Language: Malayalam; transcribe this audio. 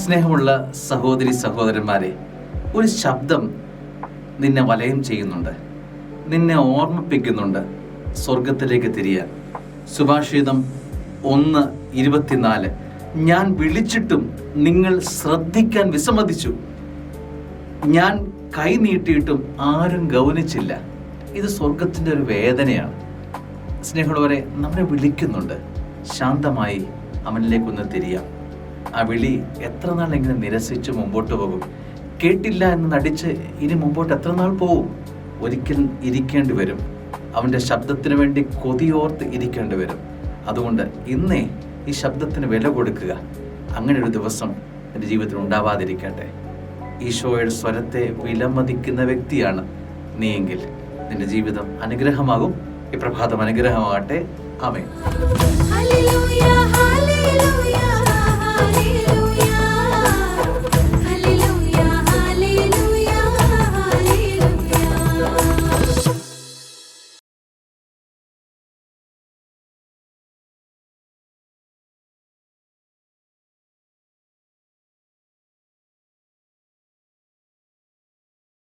സ്നേഹമുള്ള സഹോദരി സഹോദരന്മാരെ, ഒരു ശബ്ദം നിന്നെ വലയം ചെയ്യുന്നുണ്ട്, നിന്നെ ഓർമ്മിപ്പിക്കുന്നുണ്ട് സ്വർഗത്തിലേക്ക് തിരിയാൻ. സുഭാഷിതം 1:24, ഞാൻ വിളിച്ചിട്ടും നിങ്ങൾ ശ്രദ്ധിക്കാൻ വിസമ്മതിച്ചു, ഞാൻ കൈ നീട്ടിയിട്ടും ആരും ഗൗനിച്ചില്ല. ഇത് സ്വർഗത്തിൻ്റെ ഒരു വേദനയാണ്. സ്നേഹമുള്ളവരെ, നമ്മെ വിളിക്കുന്നുണ്ട്, ശാന്തമായി അവനിലേക്കൊന്ന് തിരിയാം. ആ വിളി എത്ര നാൾ ഇങ്ങനെ നിരസിച്ച് മുമ്പോട്ട് പോകും? കേട്ടില്ല എന്ന് നടിച്ച് ഇനി മുമ്പോട്ട് എത്ര നാൾ പോകും? ഒരിക്കൽ ഇരിക്കേണ്ടി വരും. അവൻ്റെ ശബ്ദത്തിന് വേണ്ടി കൊതിയോർത്ത് ഇരിക്കേണ്ടി വരും. അതുകൊണ്ട് ഇന്നേ ഈ ശബ്ദത്തിന് വില കൊടുക്കുക. അങ്ങനെ ഒരു ദിവസം എൻ്റെ ജീവിതത്തിൽ ഉണ്ടാവാതിരിക്കട്ടെ. ഈശോയുടെ സ്വരത്തെ വിലമതിക്കുന്ന വ്യക്തിയാണ് നീയെങ്കിൽ നിന്റെ ജീവിതം അനുഗ്രഹമാകും. ഈ പ്രഭാതം അനുഗ്രഹമാകട്ടെ. ആമേൻ.